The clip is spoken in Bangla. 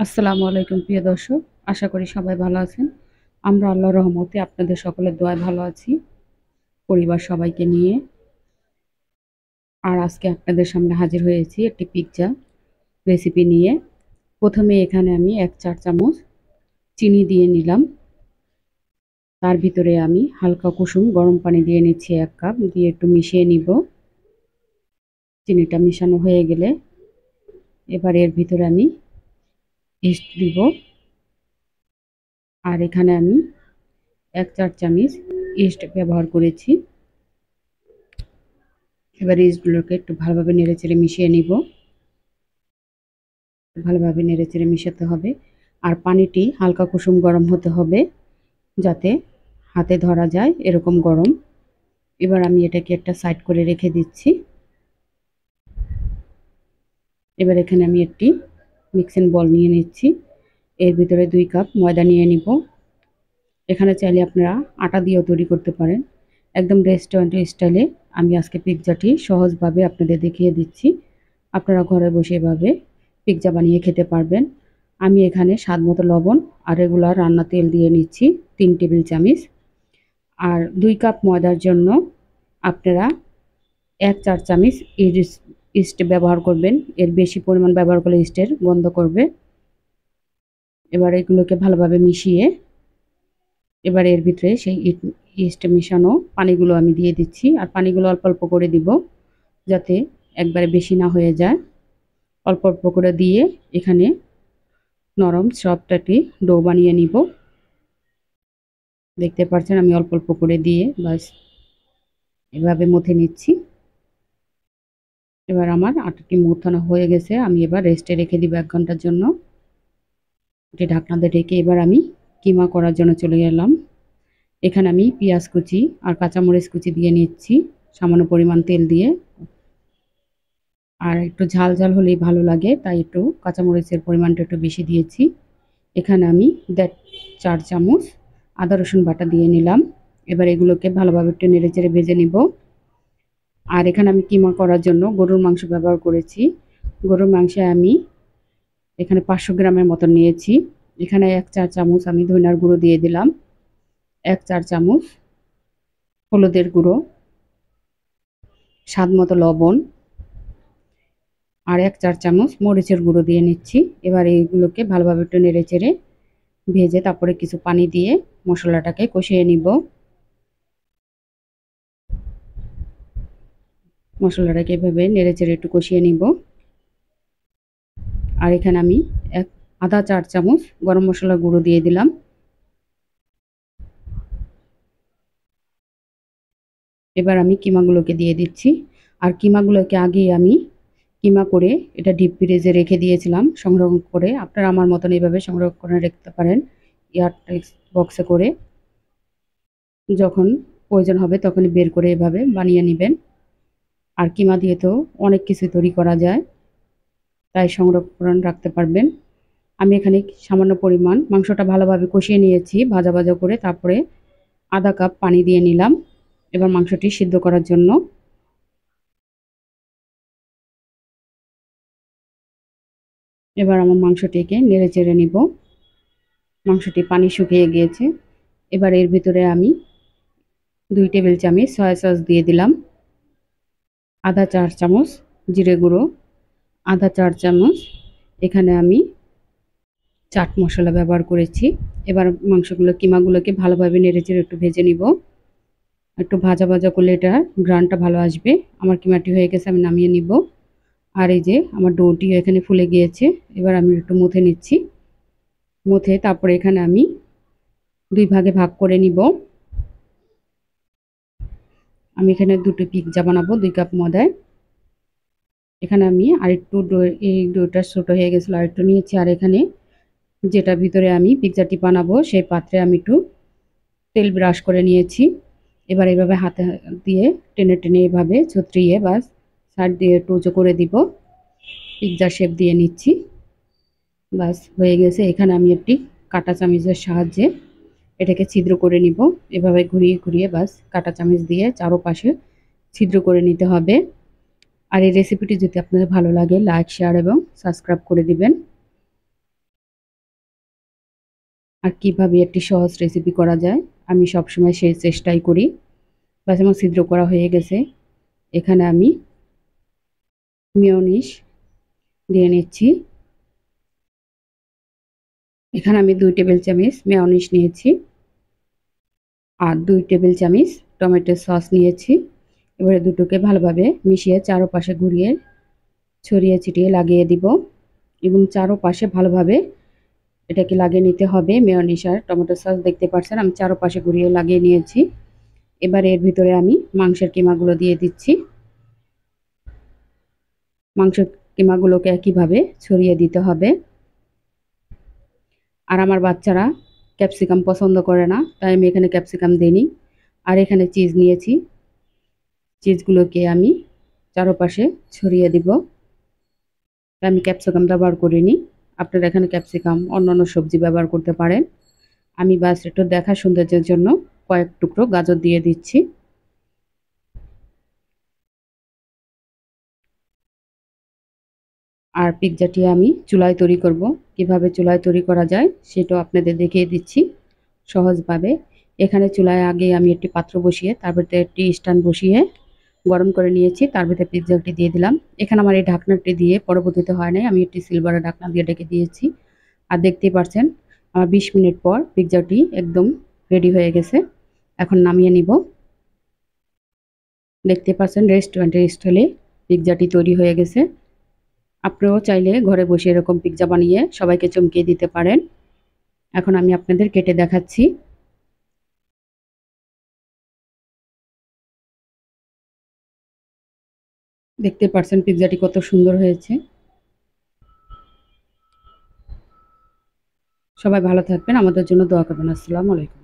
আসসালামু আলাইকুম প্রিয় দর্শক, আশা করি সবাই ভালো আছেন। আমরা আল্লাহর রহমতে আপনাদের সকলের দোয়ায় ভালো আছি, পরিবার সবাইকে নিয়ে। আর আজকে আপনাদের সামনে হাজির হয়েছি একটি পিৎজা রেসিপি নিয়ে। প্রথমে এখানে আমি 1 চা চামচ চিনি দিয়ে নিলাম। তার ভিতরে আমি হালকা কুসুম গরম পানি দিয়ে নিচ্ছি 1 কাপ, দিয়ে একটু মিশিয়ে নিব। চিনিটা মিশানো হয়ে গেলে এবার এর ভিতরে আমি ইস্ট দিব। আর এখানে আমি 1 চা চামচ ইস্ট ব্যবহার করেছি। এবার ইস্টগুলোকে একটু ভালোভাবে নেড়েচেড়ে মিশিয়ে নিব। ভালোভাবে নেড়েচেড়ে মিশাতে হবে। আর পানিটি হালকা কুসুম গরম হতে হবে, যাতে হাতে ধরা যায় এরকম গরম। এবার আমি এটাকে একটা সাইড করে রেখে দিচ্ছি। এবার এখানে আমি একটি মিক্সিং বল নিয়ে নিচ্ছি। এর ভিতরে 2 কাপ ময়দা নিয়ে নিব। এখানে চাইলে আপনারা আটা দিয়েও তৈরি করতে পারেন। একদম রেস্টুরেন্ট স্টাইলে আমি আজকে পিৎজাটি সহজভাবে আপনাদের দেখিয়ে দিচ্ছি। আপনারা ঘরে বসে এভাবে পিৎজা বানিয়ে খেতে পারবেন। আমি এখানে স্বাদ মতো লবণ আর রেগুলার রান্না তেল দিয়ে নিচ্ছি 3 টেবিল চামচ। আর 2 কাপ ময়দার জন্য আপনারা 1/4 চামচ ইস্ট ব্যবহার করবেন। এর বেশি পরিমাণ ব্যবহার করলে ইস্টের গন্ধ করবে। এবার এগুলোকে ভালোভাবে মিশিয়ে এবার এর ভিতরে সেই ইস্ট মিশানো পানিগুলো আমি দিয়ে দিচ্ছি। আর পানিগুলো অল্প অল্প করে দিব, যাতে একবারে বেশি না হয়ে যায়। অল্প অল্প করে দিয়ে এখানে নরম সফট একটি ডো বানিয়ে নিব। দেখতে পাচ্ছেন আমি অল্প অল্প করে দিয়ে বাস এভাবে মথে নিচ্ছি। এবার আমার আটাটি মথানো হয়ে গেছে। আমি এবার রেস্টে রেখে দিব 1 ঘন্টার জন্য। এটি ঢাকনা দিয়ে ঢেকে এবার আমি কিমা করার জন্য চলে গেলাম। এখানে আমি পেঁয়াজ কুচি আর কাঁচামরিচ কুচি দিয়ে নিচ্ছি সামান্য পরিমাণ তেল দিয়ে। আর একটু ঝাল ঝাল হলেই ভালো লাগে, তাই একটু কাঁচামরিচের পরিমাণটা একটু বেশি দিয়েছি। এখানে আমি 1.5 চামচ আদা রসুন বাটা দিয়ে নিলাম। এবার এগুলোকে ভালোভাবে একটু নেড়েচেড়ে ভেজে নিব। আর এখানে আমি কিমা করার জন্য গরুর মাংস ব্যবহার করেছি। গরুর মাংসে আমি এখানে 500 গ্রামের মতো নিয়েছি। এখানে 1 চা চামচ আমি ধনিয়ার গুঁড়ো দিয়ে দিলাম, 1 চা চামচ হলুদের গুঁড়ো, স্বাদ মতো লবণ আর 1 চা চামচ মরিচের গুঁড়ো দিয়ে নিচ্ছি। এবার এইগুলোকে ভালোভাবে একটু নেড়েচেড়ে ভেজে তারপরে কিছু পানি দিয়ে মশলাটাকে কষিয়ে নিব। মশলাটাকে এভাবে নেড়েচেড়ে একটু কষিয়ে নিব। আর এখানে আমি আধা 4 চামচ গরম মশলার গুঁড়ো দিয়ে দিলাম। এবার আমি কিমাগুলোকে দিয়ে দিচ্ছি। আর কিমাগুলোকে আগেই আমি কিমা করে এটা ডিপ ফ্রিজে রেখে দিয়েছিলাম সংরক্ষণ করে। আপনারা আমার মতন এইভাবে সংরক্ষণ করে রাখতে পারেন এয়ারটাইট বক্সে করে। যখন প্রয়োজন হবে তখনই বের করে এভাবে বানিয়ে নেবেন। আর কিমা দিয়ে তো অনেক কিছু তৈরি করা যায়, তাই সংরক্ষণ রাখতে পারবেন। আমি এখানে সামান্য পরিমাণ মাংসটা ভালোভাবে কষিয়ে নিয়েছি ভাজা ভাজা করে। তারপরে আধা কাপ পানি দিয়ে নিলাম এবার মাংসটি সিদ্ধ করার জন্য। এবার আমার মাংসটিকে নেড়ে চেড়ে নিব। মাংসটি পানি শুকিয়ে গিয়েছে। এবার এর ভিতরে আমি 2 টেবিল চামচ সয়া সস দিয়ে দিলাম, আধা 4 চামচ জিরে গুঁড়ো, আধা 4 চামচ এখানে আমি চাট মশলা ব্যবহার করেছি। এবার কিমাগুলোকে ভালোভাবে নেড়েচেড়ে একটু ভেজে নিব। একটু ভাজা ভাজা করলে এটা গ্রানটা ভালো আসবে। আমার কিমাটি হয়ে গেছে, আমি নামিয়ে নিব। আর এই যে আমার ডোটি এখানে ফুলে গিয়েছে। এবার আমি একটু মুথে নিচ্ছি। মুথে তারপরে এখানে আমি 2 ভাগে ভাগ করে নিব। আমি এখানে 2টো পিৎজা বানাবো 2 কাপ ময়দায়। এখানে আমি আরেকটু এই ডোটা ছোট হয়ে গেছিলো, আরেকটু নিয়েছি। আর এখানে যেটা ভিতরে আমি পিৎজাটি বানাবো সেই পাত্রে আমি একটু তেল ব্রাশ করে নিয়েছি। এবার এইভাবে হাতে দিয়ে টেনে টেনে এভাবে ছত্রিয়ে বাস সাইড দিয়ে একটু উঁচু করে দিব। পিৎজা শেপ দিয়ে নিচ্ছি। বাস হয়ে গেছে। এখানে আমি একটি কাঁটা চামচের সাহায্যে এটাকে ছিদ্র করে নিব। এভাবে ঘুরিয়ে ঘুরিয়ে বাস কাঁটা চামচ দিয়ে চারোপাশে ছিদ্র করে নিতে হবে। আর এই রেসিপিটি যদি আপনাদের ভালো লাগে লাইক শেয়ার এবং সাবস্ক্রাইব করে দিবেন। আর কিভাবে একটি সহজ রেসিপি করা যায় আমি সবসময় সেই চেষ্টাই করি। বাস আমার ছিদ্র করা হয়ে গেছে। এখানে আমি মেয়োনিজ দিয়ে নিচ্ছি। এখানে আমি 2 টেবিল চামচ মেয়োনিজ নিয়েছি আর 2 টেবিল চামচ টমেটো সস নিয়েছি। এবারে দুটোকে ভালোভাবে মিশিয়ে চারপাশে ঘুরিয়ে ছড়িয়ে ছিটিয়ে লাগিয়ে দিব এবং চারপাশে ভালোভাবে এটাকে লাগিয়ে নিতে হবে। মেয়োনিজ আর টমেটো সস দেখতে পাচ্ছেন আমি চারপাশে ঘুরিয়ে লাগিয়ে নিয়েছি। এবার এর ভিতরে আমি মাংসের কিমাগুলো দিয়ে দিচ্ছি। মাংসের কিমাগুলোকে একইভাবে ছড়িয়ে দিতে হবে। আর আমার বাচ্চারা ক্যাপসিকাম পছন্দ করে না, তাই আমি এখানে ক্যাপসিকাম দিইনি। আর এখানে চিজ নিয়েছি, চিজগুলোকে আমি চারপাশে ছড়িয়ে দিব। আমি ক্যাপসিকাম ব্যবহার করিনি, আপনারা এখানে ক্যাপসিকাম অন্যান্য সবজি ব্যবহার করতে পারেন। আমি বাস একটু দেখা সৌন্দর্যের জন্য কয়েক টুকরো গাজর দিয়ে দিচ্ছি। আর পিৎজাটি আমি চুলায় তৈরি করব। কিভাবে চুলায় তৈরি করা যায় সেটাও আপনাদের দেখিয়ে দিচ্ছি সহজভাবে। এখানে চুলায় আগে আমি একটি পাত্র বসিয়ে তার ভিতরে একটি স্ট্যান্ড বসিয়ে গরম করে নিয়েছি। তার ভিতরে পিৎজাটি দিয়ে দিলাম। এখানে আমার এই ঢাকনাটি দিয়ে পরবর্তীতে হয় নাই, আমি একটি সিলভারের ঢাকনা দিয়ে ঢেকে দিয়েছি। আর দেখতেই পাচ্ছেন আমার 20 মিনিট পর পিৎজাটি একদম রেডি হয়ে গেছে। এখন নামিয়ে নিব। দেখতে পাচ্ছেন রেস্টুরেন্টের স্টাইলে পিৎজাটি তৈরি হয়ে গেছে। আপনারাও চাইলে ঘরে বসে এরকম পিৎজা বানিয়ে সবাইকে চমকিয়ে দিতে পারেন। এখন আমি আপনাদের কেটে দেখাচ্ছি। দেখতে পাচ্ছেন পিৎজাটি কত সুন্দর হয়েছে। সবাই ভালো থাকবেন, আমাদের জন্য দোয়া করবেন। আসসালামু আলাইকুম।